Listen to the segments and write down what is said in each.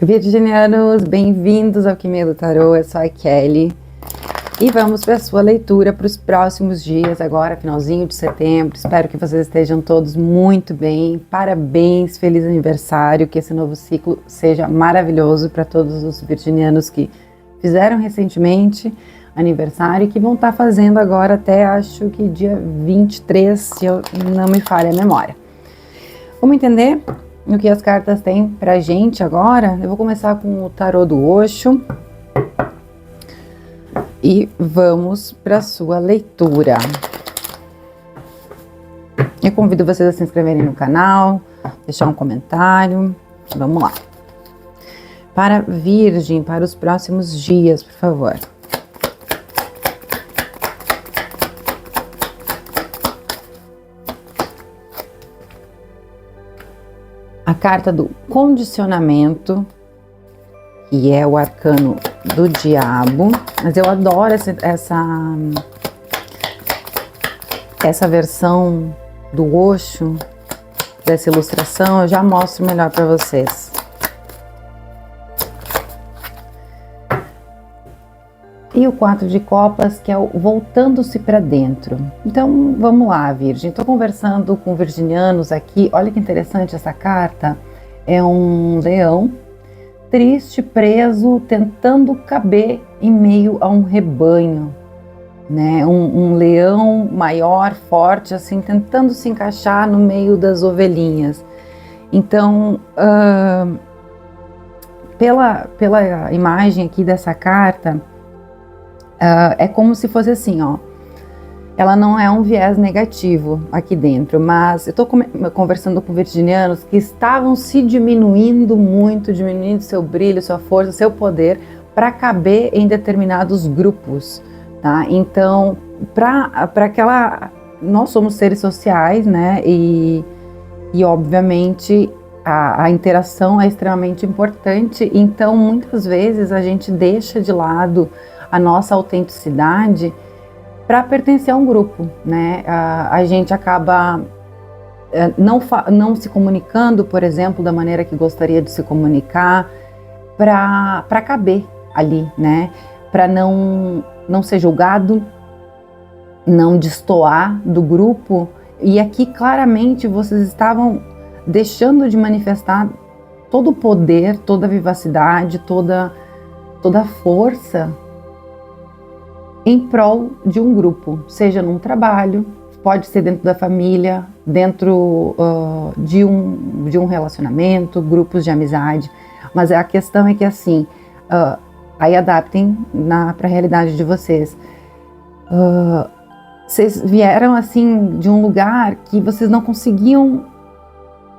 Virginianos, bem-vindos ao Alquimia do Tarô, eu sou a Kelly e vamos para a sua leitura para os próximos dias, agora finalzinho de setembro. Espero que vocês estejam todos muito bem, parabéns, feliz aniversário, que esse novo ciclo seja maravilhoso para todos os virginianos que fizeram recentemente aniversário e que vão estar fazendo agora até acho que dia 23, se eu não me falha a memória. Vamos entender o que as cartas têm pra gente agora. Eu vou começar com o tarô do Osho e vamos para sua leitura. Eu convido vocês a se inscreverem no canal, deixar um comentário. Vamos lá. Para Virgem, para os próximos dias, por favor. A carta do condicionamento, que é o arcano do diabo, mas eu adoro essa versão do Osho, dessa ilustração, eu já mostro melhor para vocês. E o 4 de copas, que é o voltando-se para dentro. Então, vamos lá, Virgem. Estou conversando com virginianos aqui. Olha que interessante essa carta. É um leão triste, preso, tentando caber em meio a um rebanho, né? Um leão maior, forte, assim, tentando se encaixar no meio das ovelhinhas. Então, pela imagem aqui dessa carta, é como se fosse assim, ó. Ela não é um viés negativo aqui dentro, mas eu estou conversando com virginianos que estavam se diminuindo muito, diminuindo seu brilho, sua força, seu poder para caber em determinados grupos, tá? Então, nós somos seres sociais, né? E obviamente a interação é extremamente importante. Então, muitas vezes a gente deixa de lado a nossa autenticidade para pertencer a um grupo, né? A gente acaba não se comunicando, por exemplo, da maneira que gostaria de se comunicar, para caber ali, né? Para não ser julgado, não destoar do grupo. E aqui claramente vocês estavam deixando de manifestar todo o poder, toda a vivacidade, toda a força em prol de um grupo, seja num trabalho, pode ser dentro da família, dentro de um relacionamento, grupos de amizade, mas a questão é que assim, aí adaptem para a realidade de vocês. Vocês vieram assim de um lugar que vocês não conseguiam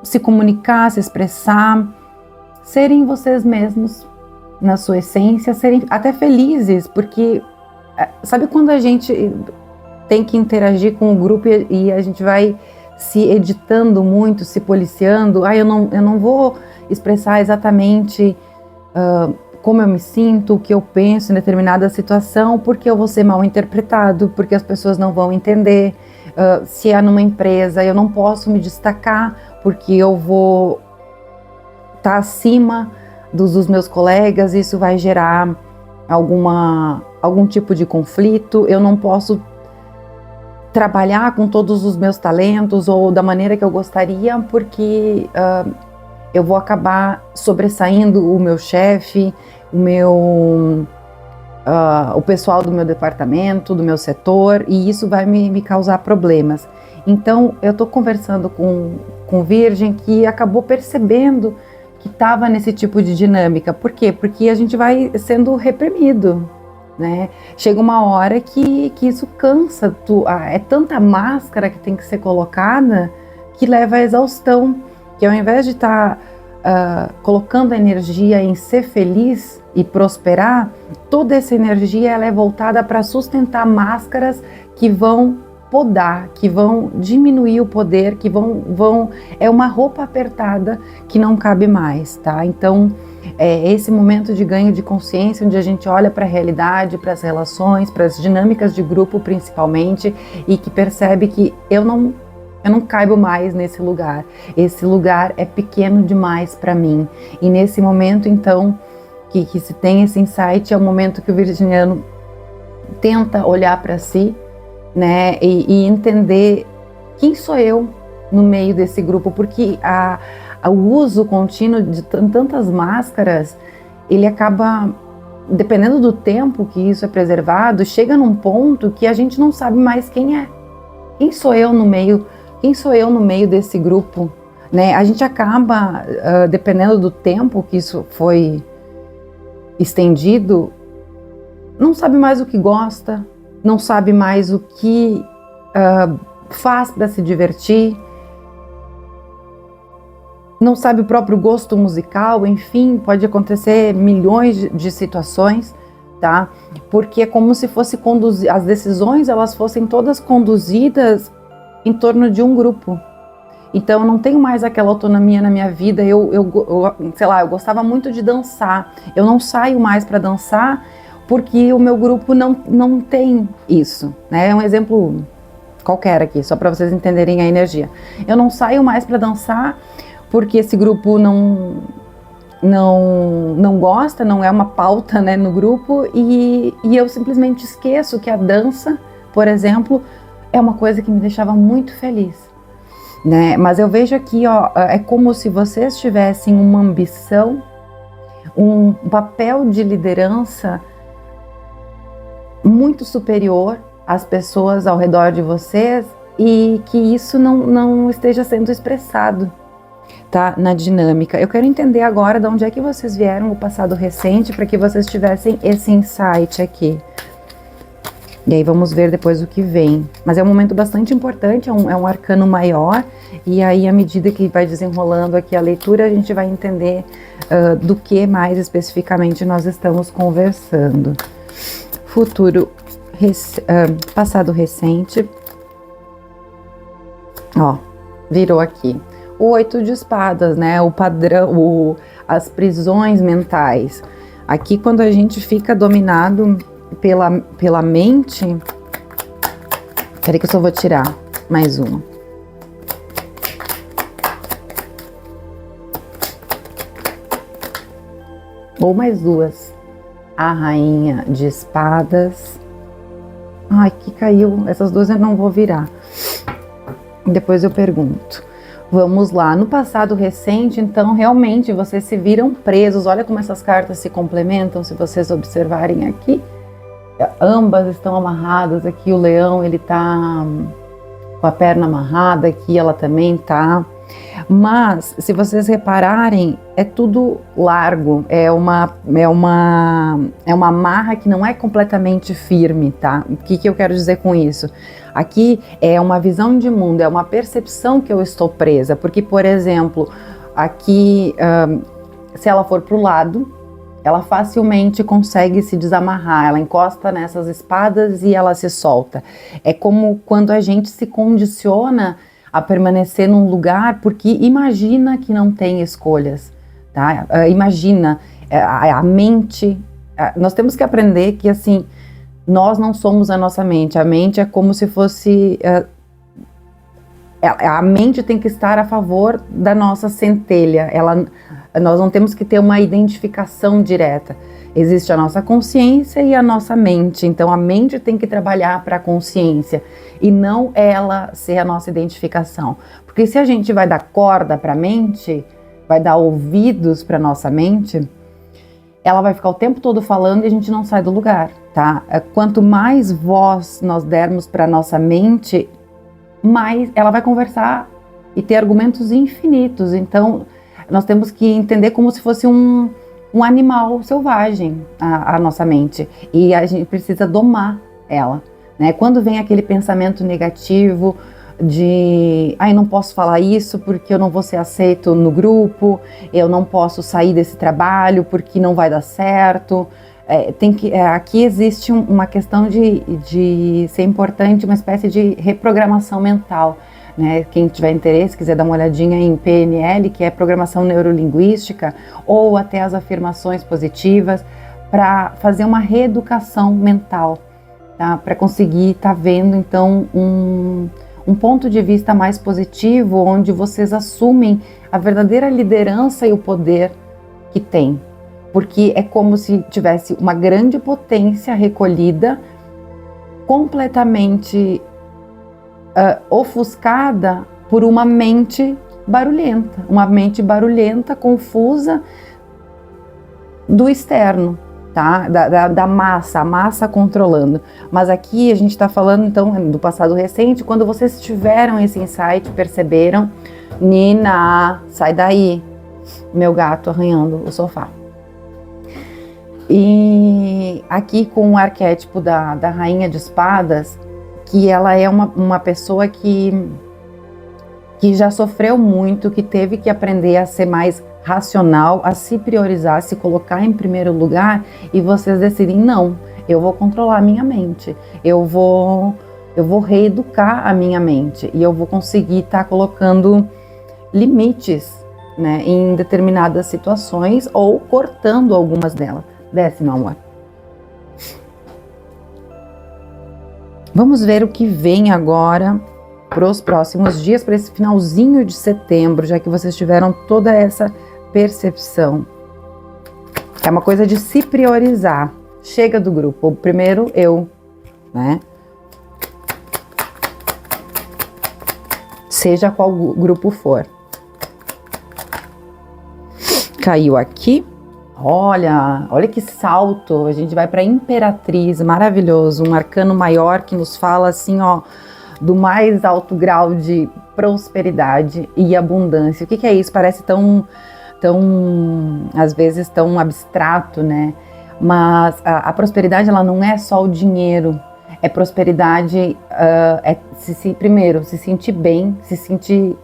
se comunicar, se expressar, serem vocês mesmos na sua essência, serem até felizes, porque sabe quando a gente tem que interagir com o grupo e a gente vai se editando muito, se policiando? Eu não vou expressar exatamente como eu me sinto, o que eu penso em determinada situação, porque eu vou ser mal interpretado, porque as pessoas não vão entender. Se é numa empresa, eu não posso me destacar, porque eu vou estar acima dos meus colegas, isso vai gerar algum tipo de conflito. Eu não posso trabalhar com todos os meus talentos ou da maneira que eu gostaria, porque eu vou acabar sobressaindo o meu chefe, o pessoal do meu departamento, do meu setor, e isso vai me causar problemas. Então, eu estou conversando com Virgem que acabou percebendo que estava nesse tipo de dinâmica. Por quê? Porque a gente vai sendo reprimido, né? Chega uma hora que isso cansa, é tanta máscara que tem que ser colocada que leva à exaustão, que ao invés de estar colocando a energia em ser feliz e prosperar, toda essa energia ela é voltada para sustentar máscaras que vão podar, que vão diminuir o poder, que é uma roupa apertada que não cabe mais, tá? Então, é esse momento de ganho de consciência, onde a gente olha para a realidade, para as relações, para as dinâmicas de grupo principalmente, e que percebe que eu Eu não caibo mais nesse lugar. Esse lugar é pequeno demais para mim. E nesse momento, então, que se tem esse insight, é o momento que o virginiano tenta olhar para si, né, e entender quem sou eu no meio desse grupo, porque o uso contínuo de tantas máscaras, ele acaba, dependendo do tempo que isso é preservado, chega num ponto que a gente não sabe mais quem é. Quem sou eu no meio? Quem sou eu no meio desse grupo? Né? A gente acaba, dependendo do tempo que isso foi estendido, não sabe mais o que gosta, não sabe mais o que faz para se divertir, não sabe o próprio gosto musical, enfim, pode acontecer milhões de situações, tá? Porque é como se fosse conduzir, as decisões elas fossem todas conduzidas em torno de um grupo. Então eu não tenho mais aquela autonomia na minha vida. Eu sei lá, eu gostava muito de dançar. Eu não saio mais para dançar porque o meu grupo não tem isso, né? É um exemplo qualquer aqui, só para vocês entenderem a energia. Eu não saio mais para dançar porque esse grupo não gosta, não é uma pauta, né, no grupo, e eu simplesmente esqueço que a dança, por exemplo, é uma coisa que me deixava muito feliz, né? Mas eu vejo aqui, ó, é como se vocês tivessem uma ambição, um papel de liderança muito superior às pessoas ao redor de vocês e que isso não esteja sendo expressado, tá, na dinâmica. Eu quero entender agora de onde é que vocês vieram, o passado recente, para que vocês tivessem esse insight aqui. E aí vamos ver depois o que vem. Mas é um momento bastante importante, é um arcano maior, e aí à medida que vai desenrolando aqui a leitura, a gente vai entender do que mais especificamente nós estamos conversando. Futuro, passado recente. Ó, virou aqui. O 8 de espadas, né? O padrão, as prisões mentais. Aqui, quando a gente fica dominado pela mente. Peraí que eu só vou tirar mais uma. Ou mais duas. A rainha de espadas. Ai, que caiu. Essas duas eu não vou virar. Depois eu pergunto. Vamos lá, no passado recente, então, realmente, vocês se viram presos. Olha como essas cartas se complementam, se vocês observarem aqui. Ambas estão amarradas. Aqui o leão, ele tá com a perna amarrada, aqui ela também tá. Mas, se vocês repararem, é tudo largo. É uma amarra que não é completamente firme, tá? O que eu quero dizer com isso? Aqui é uma visão de mundo, é uma percepção que eu estou presa. Porque, por exemplo, aqui, se ela for para o lado, ela facilmente consegue se desamarrar. Ela encosta nessas espadas e ela se solta. É como quando a gente se condiciona a permanecer num lugar porque imagina que não tem escolhas, tá? Imagina, a mente, nós temos que aprender que assim, nós não somos a nossa mente. A mente é como se fosse, a mente tem que estar a favor da nossa centelha. Nós não temos que ter uma identificação direta. Existe a nossa consciência e a nossa mente. Então a mente tem que trabalhar para a consciência e não ela ser a nossa identificação. Porque se a gente vai dar corda para a mente, vai dar ouvidos para a nossa mente, ela vai ficar o tempo todo falando e a gente não sai do lugar, tá? Quanto mais voz nós dermos para a nossa mente, mais ela vai conversar e ter argumentos infinitos. Então nós temos que entender como se fosse um animal selvagem, a nossa mente, e a gente precisa domar ela, né? Quando vem aquele pensamento negativo de não posso falar isso porque eu não vou ser aceito no grupo, eu não posso sair desse trabalho porque não vai dar certo, aqui existe uma questão de ser importante, uma espécie de reprogramação mental, né? Quem tiver interesse, quiser dar uma olhadinha em PNL, que é programação neurolinguística, ou até as afirmações positivas, para fazer uma reeducação mental, tá? Para conseguir estar vendo então um um ponto de vista mais positivo, onde vocês assumem a verdadeira liderança e o poder que tem. Porque é como se tivesse uma grande potência recolhida, completamente ofuscada por uma mente barulhenta, confusa do externo, tá? Da massa, a massa controlando. Mas aqui a gente está falando então do passado recente, quando vocês tiveram esse insight, perceberam, Nina, sai daí, meu gato arranhando o sofá. E aqui com o arquétipo da Rainha de Espadas, que ela é uma pessoa que já sofreu muito, que teve que aprender a ser mais racional, a se priorizar, a se colocar em primeiro lugar, e vocês decidem, não, eu vou controlar a minha mente, eu vou reeducar a minha mente, e eu vou conseguir estar colocando limites, né, em determinadas situações, ou cortando algumas delas. Desce, meu amor. Vamos ver o que vem agora para os próximos dias, para esse finalzinho de setembro, já que vocês tiveram toda essa percepção. É uma coisa de se priorizar. Chega do grupo. Primeiro eu, né? Seja qual grupo for. Caiu aqui. Olha que salto, a gente vai para Imperatriz, maravilhoso, um arcano maior que nos fala assim, ó, do mais alto grau de prosperidade e abundância. O que é isso? Parece tão, às vezes tão abstrato, né? Mas a prosperidade, ela não é só o dinheiro, é prosperidade, primeiro, se sentir bem, se sentir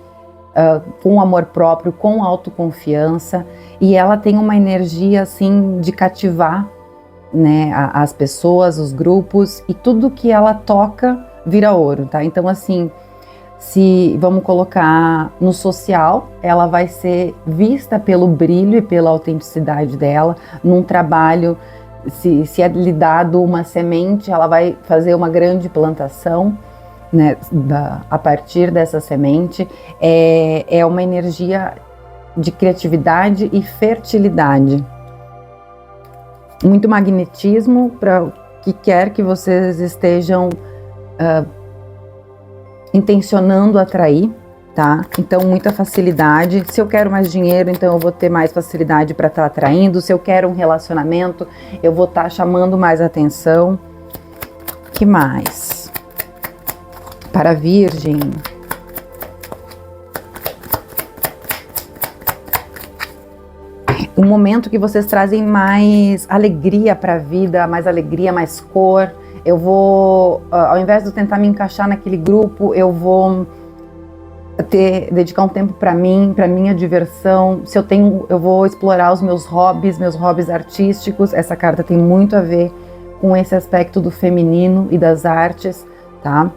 com amor próprio, com autoconfiança, e ela tem uma energia assim de cativar, né, as pessoas, os grupos, e tudo que ela toca vira ouro, tá? Então assim, se vamos colocar no social, ela vai ser vista pelo brilho e pela autenticidade dela. Num trabalho, se é lhe dado uma semente, ela vai fazer uma grande plantação, né, a partir dessa semente. É uma energia de criatividade e fertilidade. Muito magnetismo para o que quer que vocês estejam intencionando atrair, tá? Então, muita facilidade. Se eu quero mais dinheiro, então eu vou ter mais facilidade para estar atraindo. Se eu quero um relacionamento, eu vou estar chamando mais atenção. Que mais? Para a Virgem. Um momento que vocês trazem mais alegria para a vida, mais alegria, mais cor. Eu vou, ao invés de eu tentar me encaixar naquele grupo, eu vou dedicar um tempo para mim, para minha diversão. Se eu vou explorar os meus hobbies artísticos. Essa carta tem muito a ver com esse aspecto do feminino e das artes, tá?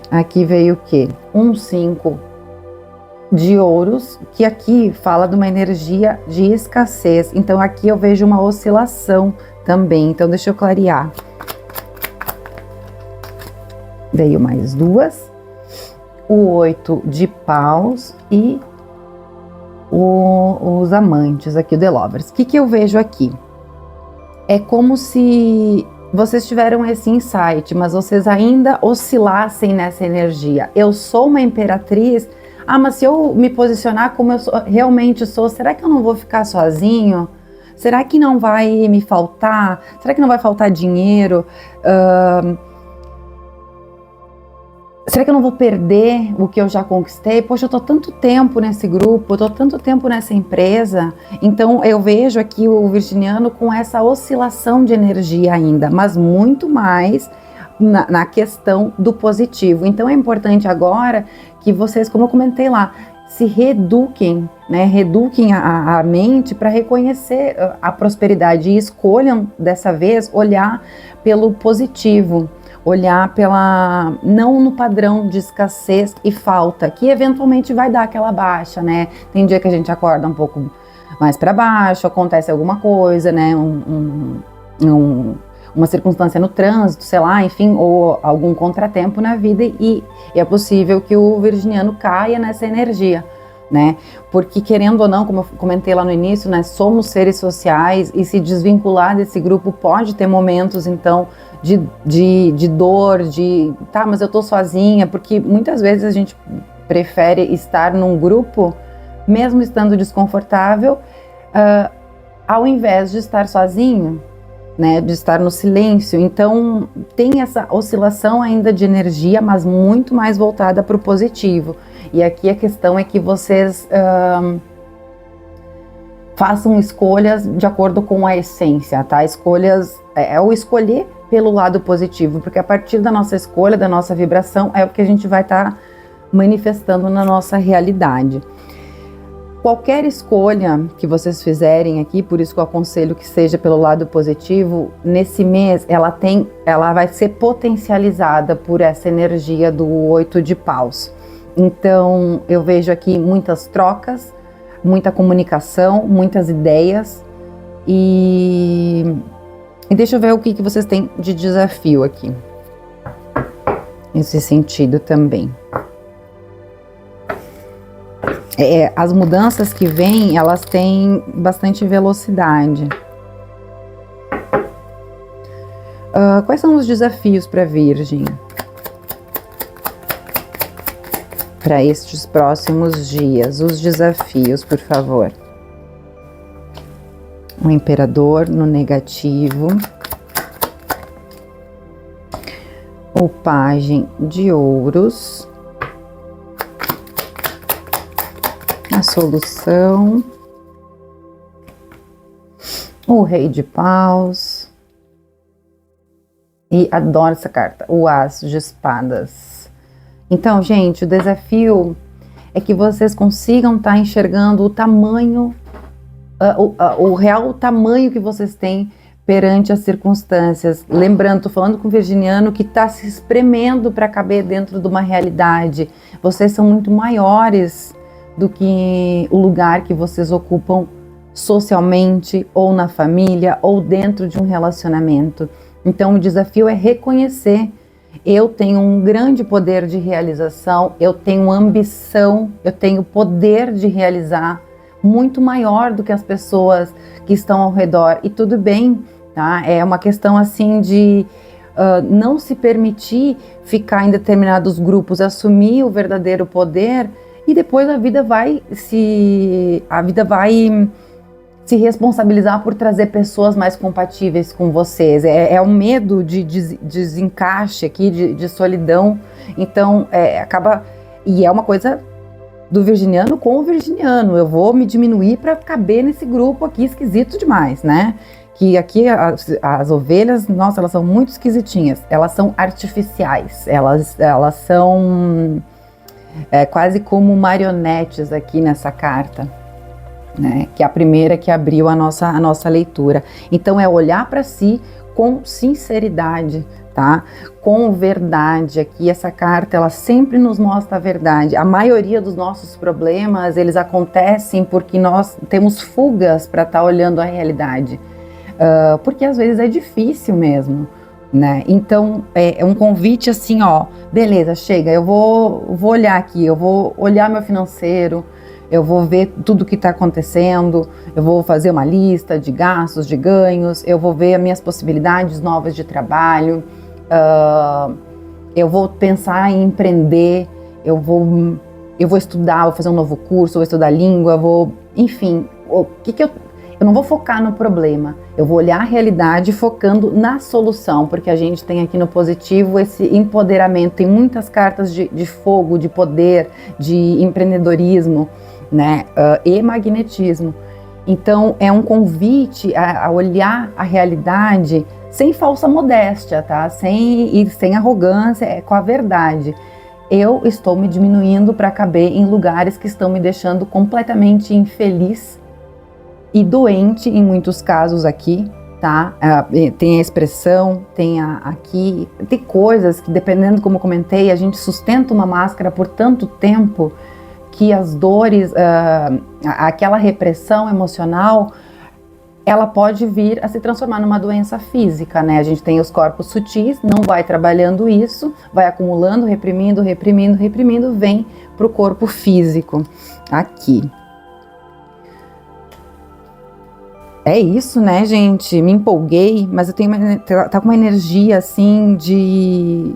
Aqui veio o quê? 5 de ouros, que aqui fala de uma energia de escassez. Então aqui eu vejo uma oscilação também. Então deixa eu clarear. Veio mais 2. O 8 de paus e os amantes aqui, o The Lovers. O que eu vejo aqui? É como se vocês tiveram esse insight, mas vocês ainda oscilassem nessa energia. Eu sou uma imperatriz, mas se eu me posicionar como eu realmente sou, será que eu não vou ficar sozinho? Será que não vai me faltar? Será que não vai faltar dinheiro? Será que eu não vou perder o que eu já conquistei? Poxa, eu tô tanto tempo nesse grupo, eu tô tanto tempo nessa empresa. Então eu vejo aqui o virginiano com essa oscilação de energia ainda, mas muito mais na questão do positivo. Então é importante agora que vocês, como eu comentei lá, se reeduquem, né? Reeduquem a mente para reconhecer a prosperidade e escolham dessa vez olhar pelo positivo. Olhar não no padrão de escassez e falta, que eventualmente vai dar aquela baixa, né? Tem dia que a gente acorda um pouco mais para baixo, acontece alguma coisa, né? uma circunstância no trânsito, sei lá, enfim, ou algum contratempo na vida, e é possível que o virginiano caia nessa energia, né? Porque, querendo ou não, como eu comentei lá no início, né, somos seres sociais, e se desvincular desse grupo pode ter momentos, então, de dor, tá, mas eu tô sozinha, porque muitas vezes a gente prefere estar num grupo, mesmo estando desconfortável, ao invés de estar sozinho, né, de estar no silêncio. Então tem essa oscilação ainda de energia, mas muito mais voltada para o positivo. E aqui a questão é que vocês façam escolhas de acordo com a essência, tá? Escolhas, o escolher pelo lado positivo, porque a partir da nossa escolha, da nossa vibração, é o que a gente vai estar manifestando na nossa realidade. Qualquer escolha que vocês fizerem aqui, por isso que eu aconselho que seja pelo lado positivo, nesse mês ela vai ser potencializada por essa energia do 8 de paus. Então eu vejo aqui muitas trocas, muita comunicação, muitas ideias, e deixa eu ver o que vocês têm de desafio aqui, nesse sentido também. As mudanças que vêm, elas têm bastante velocidade. Quais são os desafios para a Virgem? Para estes próximos dias, os desafios, por favor. O Imperador no negativo. O Pajem de Ouros. A solução, o Rei de Paus, e adoro essa carta, o As de Espadas. Então, gente, o desafio é que vocês consigam estar enxergando o tamanho, o real tamanho que vocês têm perante as circunstâncias. Lembrando, estou falando com o virginiano que está se espremendo para caber dentro de uma realidade. Vocês são muito maiores do que o lugar que vocês ocupam socialmente, ou na família, ou dentro de um relacionamento. Então o desafio é reconhecer: eu tenho um grande poder de realização, eu tenho ambição, eu tenho poder de realizar muito maior do que as pessoas que estão ao redor, e tudo bem, tá? É uma questão assim de não se permitir ficar em determinados grupos, assumir o verdadeiro poder. E depois a vida vai se responsabilizar por trazer pessoas mais compatíveis com vocês. É um medo de desencaixe aqui, de solidão. Então acaba, e é uma coisa do virginiano com o virginiano. Eu vou me diminuir para caber nesse grupo aqui esquisito demais, né? Que aqui as ovelhas, nossa, elas são muito esquisitinhas. Elas são artificiais. Elas são quase como marionetes aqui nessa carta, né? Que é a primeira que abriu a nossa leitura. Então é olhar para si com sinceridade, tá? Com verdade. Aqui essa carta, ela sempre nos mostra a verdade. A maioria dos nossos problemas, eles acontecem porque nós temos fugas para estar olhando a realidade, porque às vezes é difícil mesmo, né? Então é um convite assim, ó, beleza, chega, eu vou olhar aqui, eu vou olhar meu financeiro, eu vou ver tudo que está acontecendo, eu vou fazer uma lista de gastos, de ganhos, eu vou ver as minhas possibilidades novas de trabalho, eu vou pensar em empreender, eu vou estudar, vou fazer um novo curso, vou estudar língua, enfim, eu não vou focar no problema, eu vou olhar a realidade focando na solução, porque a gente tem aqui no positivo esse empoderamento, tem muitas cartas de fogo, de poder, de empreendedorismo, né, e magnetismo. Então é um convite a olhar a realidade sem falsa modéstia, tá? Sem arrogância, com a verdade. Eu estou me diminuindo para caber em lugares que estão me deixando completamente infeliz e doente em muitos casos aqui, tá? Tem a expressão, tem aqui, tem coisas que, dependendo, como eu comentei, a gente sustenta uma máscara por tanto tempo que as dores, aquela repressão emocional, ela pode vir a se transformar numa doença física, né? A gente tem os corpos sutis, não vai trabalhando isso, vai acumulando, reprimindo, reprimindo, reprimindo, vem para o corpo físico. Aqui. É isso, né, gente? Me empolguei, mas eu tenho tá com uma energia assim de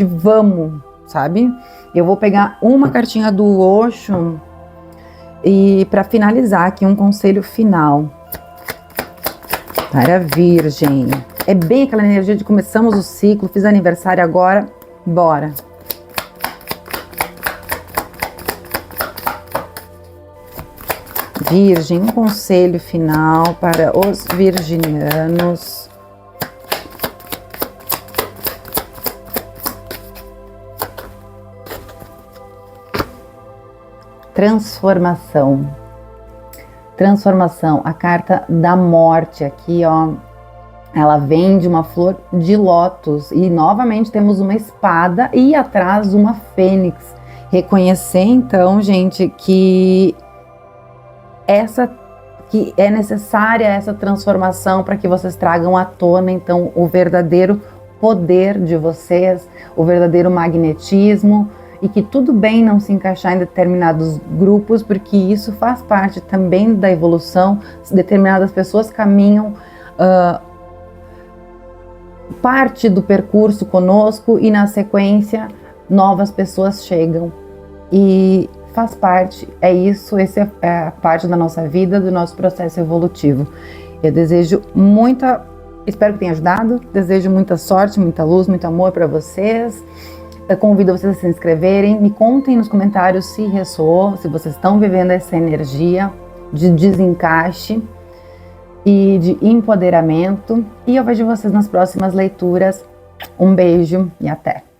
vamos, sabe? Eu vou pegar uma cartinha do Osho e para finalizar aqui um conselho final para a Virgem. É bem aquela energia de começamos o ciclo, fiz aniversário agora, bora. Virgem, um conselho final para os virginianos. Transformação. Transformação, a carta da morte aqui, ó. Ela vem de uma flor de lótus e novamente temos uma espada e atrás uma fênix. Reconhecer então, gente, que é necessária essa transformação para que vocês tragam à tona então o verdadeiro poder de vocês, o verdadeiro magnetismo, e que tudo bem não se encaixar em determinados grupos, porque isso faz parte também da evolução. Determinadas pessoas caminham parte do percurso conosco e na sequência novas pessoas chegam e faz parte, é isso, essa é a parte da nossa vida, do nosso processo evolutivo. Eu desejo espero que tenha ajudado, desejo muita sorte, muita luz, muito amor para vocês. Eu convido vocês a se inscreverem, me contem nos comentários se ressoou, se vocês estão vivendo essa energia de desencaixe e de empoderamento. E eu vejo vocês nas próximas leituras. Um beijo e até!